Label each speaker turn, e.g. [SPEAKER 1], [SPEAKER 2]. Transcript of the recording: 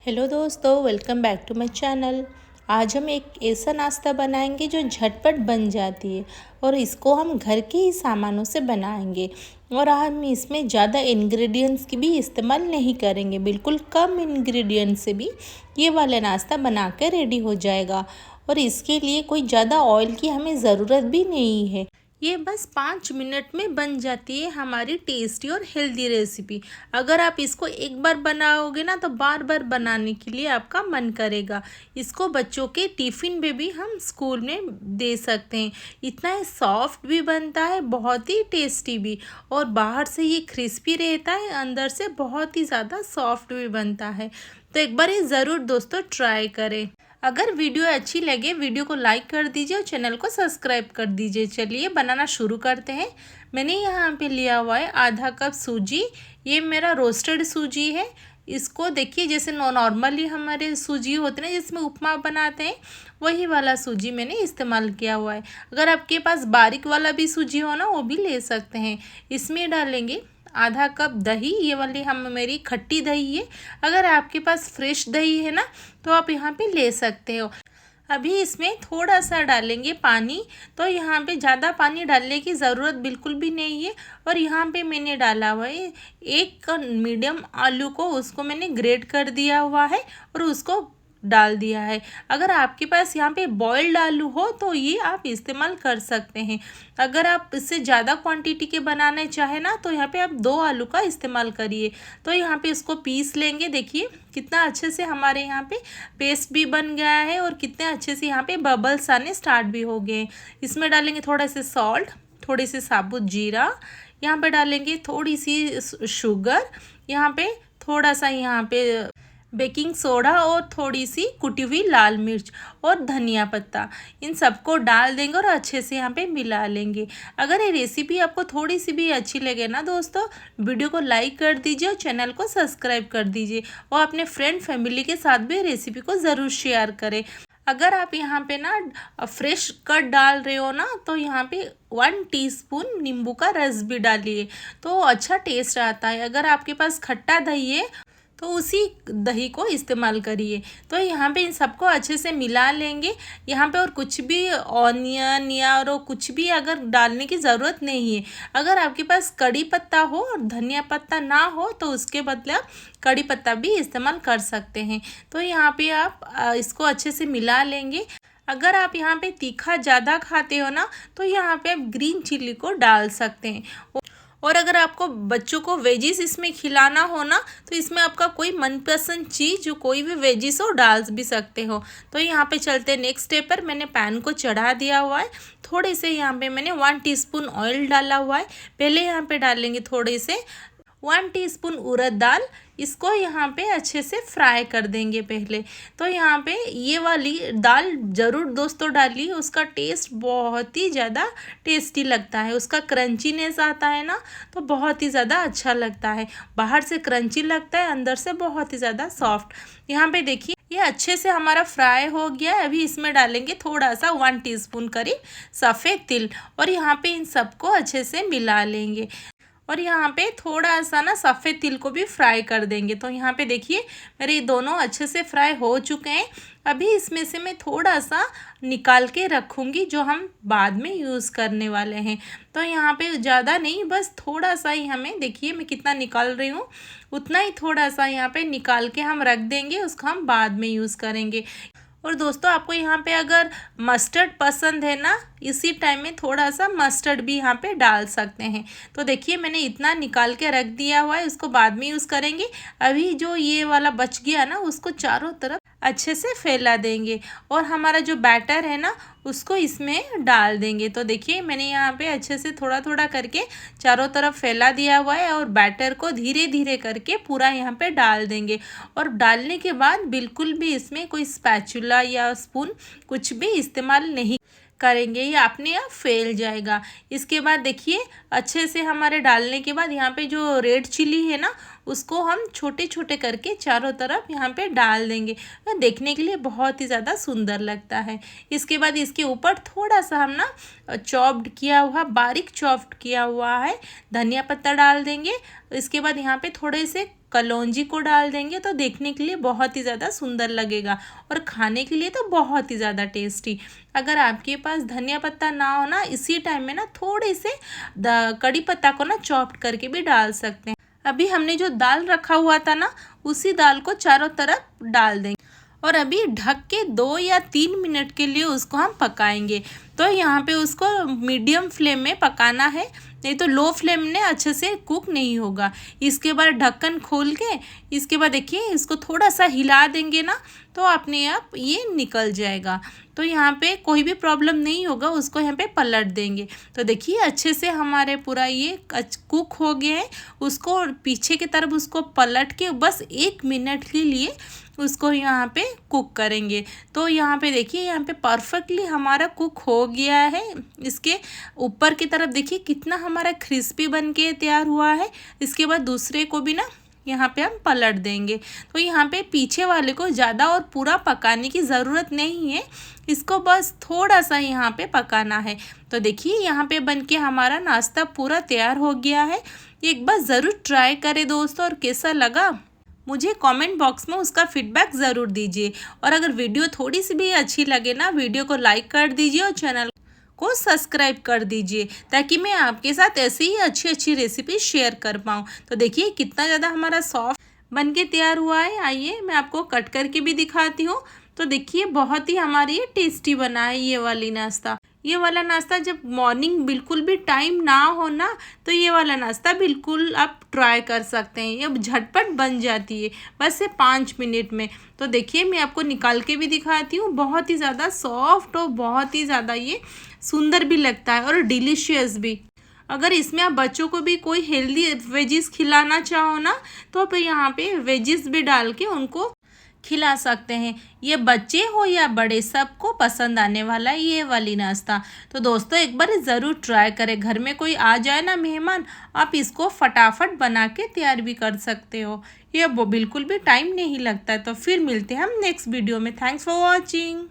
[SPEAKER 1] Hello दोस्तों, welcome back to my channel. आज हम एक ऐसा नाश्ता बनाएंगे जो झटपट बन जाती है और इसको हम घर के ही सामानों से बनाएंगे। और हम इसमें ज़्यादा इंग्रेडिएंट्स की भी इस्तेमाल नहीं करेंगे, बिल्कुल कम इंग्रेडिएंट्स से भी ये वाला नाश्ता बना कर रेडी हो जाएगा। और इसके लिए कोई ज़्यादा ऑयल की हमें ज़रूरत भी नहीं है। ये बस 5 मिनट में बन जाती है हमारी टेस्टी और हेल्दी रेसिपी। अगर आप इसको एक बार बनाओगे ना तो बार बार बनाने के लिए आपका मन करेगा। इसको बच्चों के टिफ़िन में भी हम स्कूल में दे सकते हैं। इतना सॉफ्ट भी बनता है, बहुत ही टेस्टी भी। और बाहर से ये क्रिस्पी रहता है, अंदर से बहुत ही ज़्यादा सॉफ्ट भी बनता है। तो एक बार ये ज़रूर दोस्तों ट्राई करें। अगर वीडियो अच्छी लगे वीडियो को लाइक कर दीजिए और चैनल को सब्सक्राइब कर दीजिए। चलिए बनाना शुरू करते हैं। मैंने यहाँ पे लिया हुआ है आधा कप सूजी। ये मेरा रोस्टेड सूजी है। इसको देखिए, जैसे नॉर्मली हमारे सूजी होते हैं जिसमें उपमा बनाते हैं, वही वाला सूजी मैंने इस्तेमाल किया हुआ है। अगर आपके पास बारीक वाला भी सूजी हो ना, वो भी ले सकते हैं। इसमें डालेंगे आधा कप दही। ये वाली मेरी खट्टी दही है। अगर आपके पास फ्रेश दही है ना तो आप यहाँ पे ले सकते हो। अभी इसमें थोड़ा सा डालेंगे पानी। तो यहाँ पे ज़्यादा पानी डालने की ज़रूरत बिल्कुल भी नहीं है। और यहाँ पे मैंने डाला हुआ है एक मीडियम आलू को, उसको मैंने ग्रेट कर दिया हुआ है और उसको डाल दिया है। अगर आपके पास यहाँ पे बॉइल्ड आलू हो तो ये आप इस्तेमाल कर सकते हैं। अगर आप इससे ज़्यादा क्वांटिटी के बनाने चाहे ना तो यहाँ पे आप 2 आलू का इस्तेमाल करिए। तो यहाँ पे इसको पीस लेंगे। देखिए कितना अच्छे से हमारे यहाँ पे पेस्ट भी बन गया है और कितने अच्छे से यहाँ पे बबल्स आने स्टार्ट भी हो गए। इसमें डालेंगे थोड़ा सा सॉल्ट, थोड़ी सी साबुत जीरा, यहाँ पे डालेंगे थोड़ी सी शुगर, यहाँ पे थोड़ा सा यहाँ पे बेकिंग सोडा और थोड़ी सी कुटी हुई लाल मिर्च और धनिया पत्ता, इन सबको डाल देंगे और अच्छे से यहाँ पे मिला लेंगे। अगर ये रेसिपी आपको थोड़ी सी भी अच्छी लगे ना दोस्तों, वीडियो को लाइक कर दीजिए और चैनल को सब्सक्राइब कर दीजिए और अपने फ्रेंड फैमिली के साथ भी रेसिपी को ज़रूर शेयर करें। अगर आप यहाँ पे ना फ्रेश कट डाल रहे हो ना तो यहाँ पे 1 टीस्पून नींबू का रस भी डालिए तो अच्छा टेस्ट आता है। अगर आपके पास खट्टा दही है तो उसी दही को इस्तेमाल करिए। तो यहाँ पे इन सबको अच्छे से मिला लेंगे। यहाँ पे और कुछ भी ऑनियन या और कुछ भी अगर डालने की ज़रूरत नहीं है। अगर आपके पास कड़ी पत्ता हो और धनिया पत्ता ना हो तो उसके बदले आप कड़ी पत्ता भी इस्तेमाल कर सकते हैं। तो यहाँ पे आप इसको अच्छे से मिला लेंगे। अगर आप यहाँ पे तीखा ज़्यादा खाते हो ना तो यहाँ पे आप ग्रीन चिल्ली को डाल सकते हैं। और अगर आपको बच्चों को वेजिस इसमें खिलाना हो ना तो इसमें आपका कोई मनपसंद चीज़ जो कोई भी वेजिस हो डाल भी सकते हो। तो यहाँ पे चलते हैं नेक्स्ट स्टेप पर। मैंने पैन को चढ़ा दिया हुआ है। थोड़े से यहाँ पे मैंने 1 टीस्पून ऑयल डाला हुआ है। पहले यहाँ पे डालेंगे थोड़े से 1 टीस्पून उड़द दाल। इसको यहाँ पे अच्छे से फ्राई कर देंगे पहले। तो यहाँ पे ये वाली दाल ज़रूर दोस्तों डालिए, उसका टेस्ट बहुत ही ज़्यादा टेस्टी लगता है। उसका क्रंचीनेस आता है ना तो बहुत ही ज़्यादा अच्छा लगता है। बाहर से क्रंची लगता है, अंदर से बहुत ही ज़्यादा सॉफ्ट। यहाँ पे देखिए ये अच्छे से हमारा फ्राई हो गया है। अभी इसमें डालेंगे थोड़ा सा 1 टीस्पून करीब सफ़ेद तिल और यहाँ पे इन सबको अच्छे से मिला लेंगे। और यहाँ पे थोड़ा सा ना सफ़ेद तिल को भी फ्राई कर देंगे। तो यहाँ पे देखिए मेरे ये दोनों अच्छे से फ्राई हो चुके हैं। अभी इसमें से मैं थोड़ा सा निकाल के रखूँगी जो हम बाद में यूज़ करने वाले हैं। तो यहाँ पे ज़्यादा नहीं, बस थोड़ा सा ही हमें, देखिए मैं कितना निकाल रही हूँ, उतना ही थोड़ा सा यहाँ पे निकाल के हम रख देंगे, उसको हम बाद में यूज़ करेंगे। और दोस्तों आपको यहाँ पे अगर मस्टर्ड पसंद है ना, इसी टाइम में थोड़ा सा मस्टर्ड भी यहाँ पे डाल सकते हैं। तो देखिए मैंने इतना निकाल के रख दिया हुआ है, उसको बाद में यूज़ करेंगे। अभी जो ये वाला बच गया ना उसको चारों तरफ अच्छे से फैला देंगे और हमारा जो बैटर है ना उसको इसमें डाल देंगे। तो देखिए मैंने यहाँ पे अच्छे से थोड़ा थोड़ा करके चारों तरफ फैला दिया हुआ है और बैटर को धीरे धीरे करके पूरा यहाँ पे डाल देंगे। और डालने के बाद बिल्कुल भी इसमें कोई स्पैचुला या स्पून कुछ भी इस्तेमाल नहीं करेंगे, ये अपने आप फैल जाएगा। इसके बाद देखिए अच्छे से हमारे डालने के बाद यहाँ पे जो रेड चिली है ना उसको हम छोटे छोटे करके चारों तरफ यहाँ पे डाल देंगे। तो देखने के लिए बहुत ही ज़्यादा सुंदर लगता है। इसके बाद इसके ऊपर थोड़ा सा हम ना चॉप्ड किया हुआ, बारीक चॉप्ड किया हुआ है धनिया पत्ता डाल देंगे। इसके बाद यहाँ पे थोड़े से कलौंजी को डाल देंगे तो देखने के लिए बहुत ही ज़्यादा सुंदर लगेगा और खाने के लिए तो बहुत ही ज़्यादा टेस्टी। अगर आपके पास धनिया पत्ता ना हो ना, इसी टाइम में ना थोड़े से कड़ी पत्ता को ना चॉप करके भी डाल सकते हैं। अभी हमने जो दाल रखा हुआ था ना, उसी दाल को चारों तरफ डाल देंगे और अभी ढक के 2 या 3 मिनट के लिए उसको हम पकाएंगे। तो यहाँ पे उसको मीडियम फ्लेम में पकाना है, नहीं तो लो फ्लेम में अच्छे से कुक नहीं होगा। इसके बाद ढक्कन खोल के इसके बाद देखिए इसको थोड़ा सा हिला देंगे ना, तो अपने आप ये निकल जाएगा। तो यहाँ पे कोई भी प्रॉब्लम नहीं होगा, उसको यहाँ पे पलट देंगे। तो देखिए अच्छे से हमारे पूरा ये कुक हो गया है। उसको पीछे की तरफ उसको पलट के बस 1 मिनट के लिए उसको यहाँ पे कुक करेंगे। तो यहाँ पे देखिए यहाँ पे परफेक्टली हमारा कुक हो गया है। इसके ऊपर की तरफ देखिए कितना हमारा क्रिस्पी बन के तैयार हुआ है। इसके बाद दूसरे को भी ना यहाँ पे हम पलट देंगे। तो यहाँ पे पीछे वाले को ज़्यादा और पूरा पकाने की ज़रूरत नहीं है, इसको बस थोड़ा सा यहाँ पे पकाना है। तो देखिए यहाँ पे बन के हमारा नाश्ता पूरा तैयार हो गया है। एक बार ज़रूर ट्राई करें दोस्तों, और कैसा लगा मुझे कमेंट बॉक्स में उसका फीडबैक ज़रूर दीजिए। और अगर वीडियो थोड़ी सी भी अच्छी लगे ना, वीडियो को लाइक कर दीजिए और चैनल को सब्सक्राइब कर दीजिए, ताकि मैं आपके साथ ऐसे ही अच्छी अच्छी रेसिपी शेयर कर पाऊँ। तो देखिए कितना ज़्यादा हमारा सॉफ्ट बन के तैयार हुआ है। आइए मैं आपको कट करके भी दिखाती हूँ। तो देखिए बहुत ही हमारी ये टेस्टी बना है ये वाली नाश्ता। ये वाला नाश्ता जब मॉर्निंग बिल्कुल भी टाइम ना हो ना, तो ये वाला नाश्ता बिल्कुल आप ट्राई कर सकते हैं। ये झटपट बन जाती है बस से 5 मिनट में। तो देखिए मैं आपको निकाल के भी दिखाती हूँ। बहुत ही ज़्यादा सॉफ्ट और बहुत ही ज़्यादा ये सुंदर भी लगता है और डिलीशियस भी। अगर इसमें आप बच्चों को भी कोई हेल्दी वेजिस खिलाना चाहो ना, तो आप यहाँ पे वेजिस भी डाल के उनको खिला सकते हैं। ये बच्चे हो या बड़े सबको पसंद आने वाला है ये वाली नाश्ता। तो दोस्तों एक बार ज़रूर ट्राई करें। घर में कोई आ जाए ना मेहमान, आप इसको फटाफट बना के तैयार भी कर सकते हो। ये वो बिल्कुल भी टाइम नहीं लगता है। तो फिर मिलते हैं हम नेक्स्ट वीडियो में। Thanks for watching.